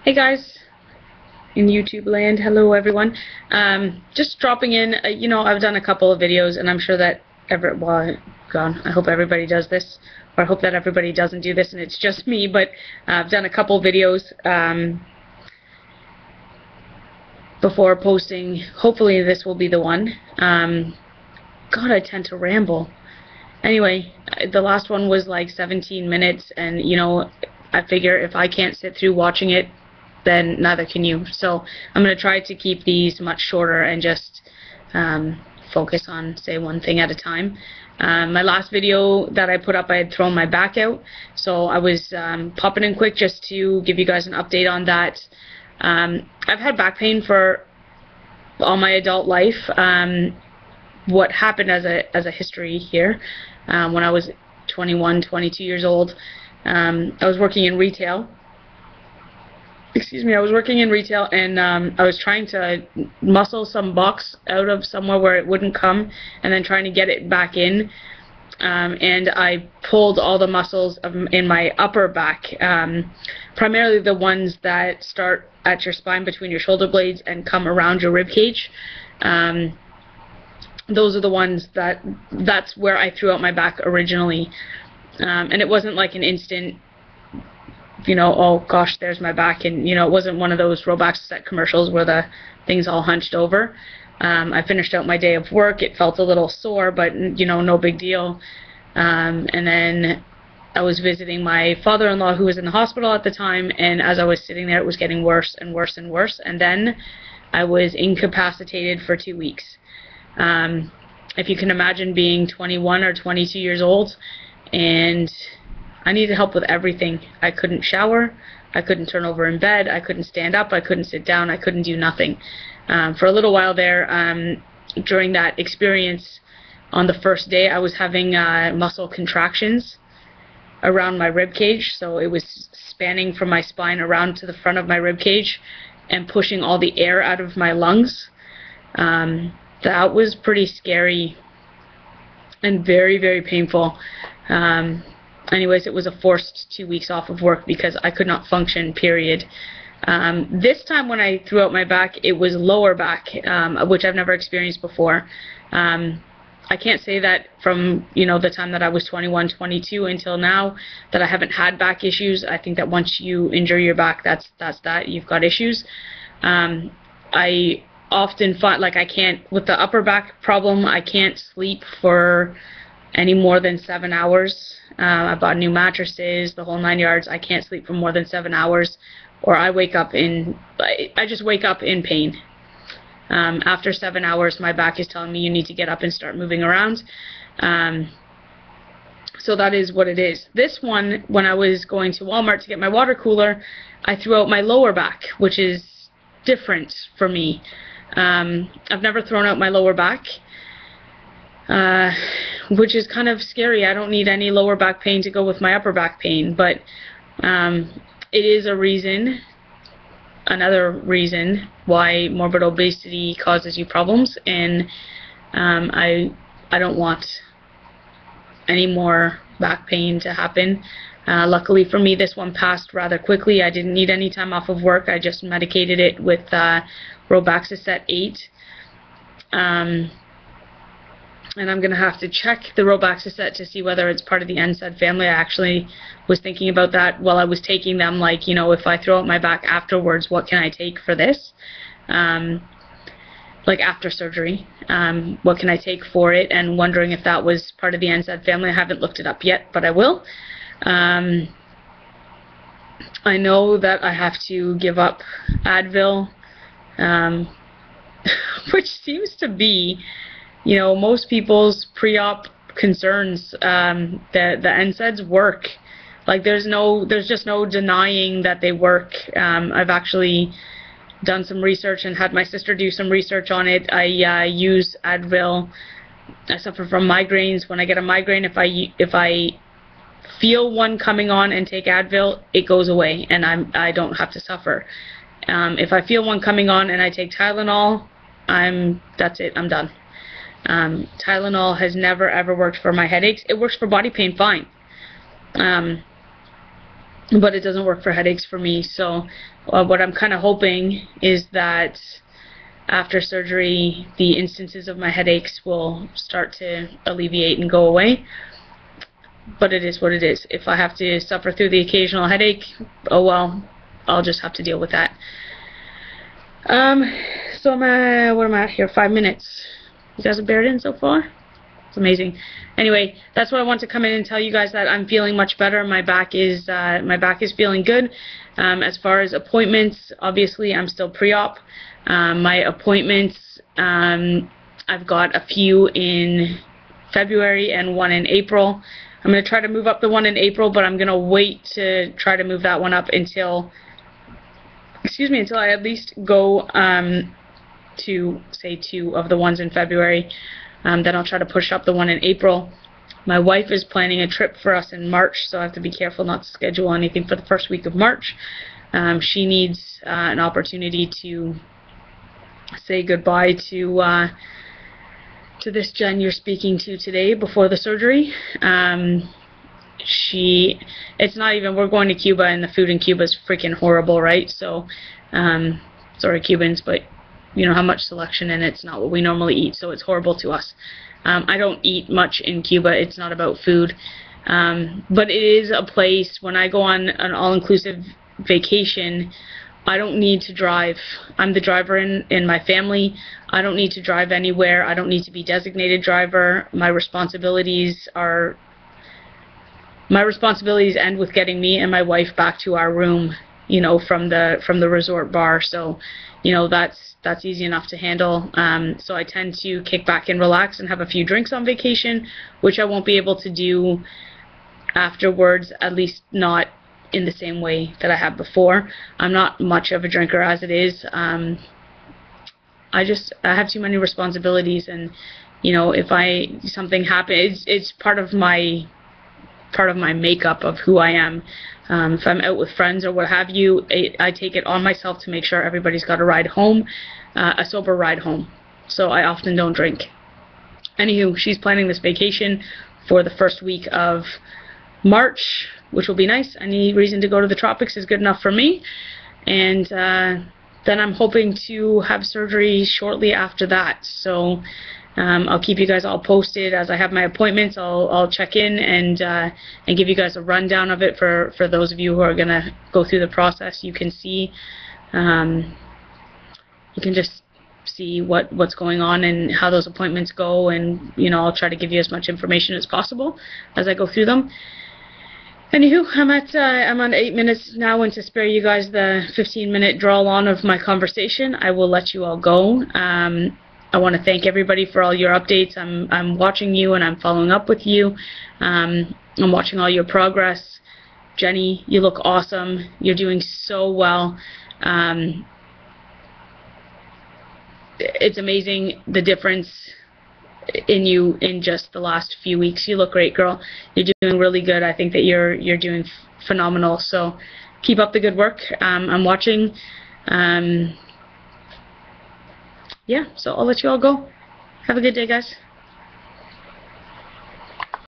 Hey guys, in YouTube land, hello everyone. Just dropping in. I've done a couple of videos, and I'm sure that I hope everybody does this, or I hope that everybody doesn't do this, and it's just me. But I've done a couple of videos before posting. Hopefully, this will be the one. God, I tend to ramble. Anyway, the last one was like 17 minutes, and I figure if I can't sit through watching it, then neither can you. So I'm going to try to keep these much shorter and just focus on, say, one thing at a time. My last video that I put up, I had thrown my back out, so I was popping in quick just to give you guys an update on that. I've had back pain for all my adult life. What happened as a history here, when I was 21, 22 years old, I was working in retail. I was working in retail, and I was trying to muscle some box out of somewhere where it wouldn't come, and then trying to get it back in, and I pulled all the muscles in my upper back, primarily the ones that start at your spine between your shoulder blades and come around your rib cage. Those are the ones that's where I threw out my back originally, and it wasn't like an instant, oh gosh, there's my back, and it wasn't one of those Robaxacet commercials where the thing's all hunched over. I finished out my day of work. It felt a little sore, but no big deal. And then I was visiting my father-in-law, who was in the hospital at the time, and as I was sitting there, it was getting worse and worse and worse, and then I was incapacitated for 2 weeks. If you can imagine being 21 or 22 years old, and I needed help with everything. I couldn't shower, I couldn't turn over in bed, I couldn't stand up, I couldn't sit down, I couldn't do nothing. For a little while there, during that experience, on the first day, I was having muscle contractions around my rib cage, so it was spanning from my spine around to the front of my rib cage and pushing all the air out of my lungs. That was pretty scary and very, very painful. Anyways, it was a forced 2 weeks off of work because I could not function, period. This time when I threw out my back, it was lower back, which I've never experienced before. I can't say that from the time that I was 21, 22 until now that I haven't had back issues. I think that once you injure your back, that's that. You've got issues. I often find, like, I can't, with the upper back problem, I can't sleep for any more than 7 hours. I bought new mattresses, the whole 9 yards. I can't sleep for more than 7 hours, or I just wake up in pain. After 7 hours, my back is telling me you need to get up and start moving around. So that is what it is. This one, when I was going to Walmart to get my water cooler, I threw out my lower back, which is different for me. I've never thrown out my lower back, which is kind of scary. I don't need any lower back pain to go with my upper back pain, but it is another reason why morbid obesity causes you problems, and I don't want any more back pain to happen. Luckily for me, this one passed rather quickly. I didn't need any time off of work. I just medicated it with Robaxacet 8. And I'm going to have to check the Robaxacet to see whether it's part of the NSAID family. I actually was thinking about that while I was taking them, like, if I throw out my back afterwards, what can I take for this? Like after surgery, what can I take for it? And wondering if that was part of the NSAID family. I haven't looked it up yet, but I will. I know that I have to give up Advil, which seems to be most people's pre-op concerns. The NSAIDs work. Like, there's just no denying that they work. I've actually done some research and had my sister do some research on it. I use Advil. I suffer from migraines. When I get a migraine, if I feel one coming on and take Advil, it goes away, and I don't have to suffer. If I feel one coming on and I take Tylenol, that's it. I'm done. Tylenol has never ever worked for my headaches. It works for body pain fine. but it doesn't work for headaches for me. So what I'm kind of hoping is that after surgery, the instances of my headaches will start to alleviate and go away. But it is what it is. If I have to suffer through the occasional headache, oh well, I'll just have to deal with that. So what am I at here? 5 minutes. You guys have bared in so far? It's amazing. Anyway, that's what I want to come in and tell you guys, that I'm feeling much better. My back is feeling good. As far as appointments, obviously I'm still pre-op. My appointments, I've got a few in February and one in April. I'm going to try to move up the one in April, but I'm going to wait to try to move that one up until I at least go to, say, 2 of the ones in February. Then I'll try to push up the one in April. My wife is planning a trip for us in March, so I have to be careful not to schedule anything for the first week of March. She needs an opportunity to say goodbye to this Jen you're speaking to today before the surgery. It's not even, we're going to Cuba, and the food in Cuba is freaking horrible, right? So, sorry Cubans, but you know how much selection, and it's not what we normally eat, so it's horrible to us. I don't eat much in Cuba. It's not about food, but it is a place, when I go on an all-inclusive vacation, I don't need to drive. I'm the driver in my family. I don't need to drive anywhere. I don't need to be designated driver. My responsibilities end with getting me and my wife back to our room, you know, from the resort bar. So, you know, that's easy enough to handle. So I tend to kick back and relax and have a few drinks on vacation, which I won't be able to do afterwards, at least not in the same way that I have before. I'm not much of a drinker as it is. I have too many responsibilities, and you know, if something happens, it's part of my makeup of who I am. If I'm out with friends or what have you, I take it on myself to make sure everybody's got a ride home, a sober ride home. So I often don't drink. Anywho, she's planning this vacation for the first week of March, which will be nice. Any reason to go to the tropics is good enough for me. And then I'm hoping to have surgery shortly after that. So I'll keep you guys all posted as I have my appointments. I'll check in and give you guys a rundown of it for those of you who are gonna go through the process. You can see, you can just see what's going on and how those appointments go, and you know, I'll try to give you as much information as possible as I go through them. Anywho, I'm on 8 minutes now, and to spare you guys the 15-minute draw on of my conversation, I will let you all go. I want to thank everybody for all your updates. I'm watching you, and I'm following up with you. I'm watching all your progress. Jenny, you look awesome. You're doing so well. It's amazing the difference in you in just the last few weeks. You look great, girl. You're doing really good. I think that you're doing phenomenal. So keep up the good work. I'm watching. Yeah, so I'll let you all go. Have a good day, guys.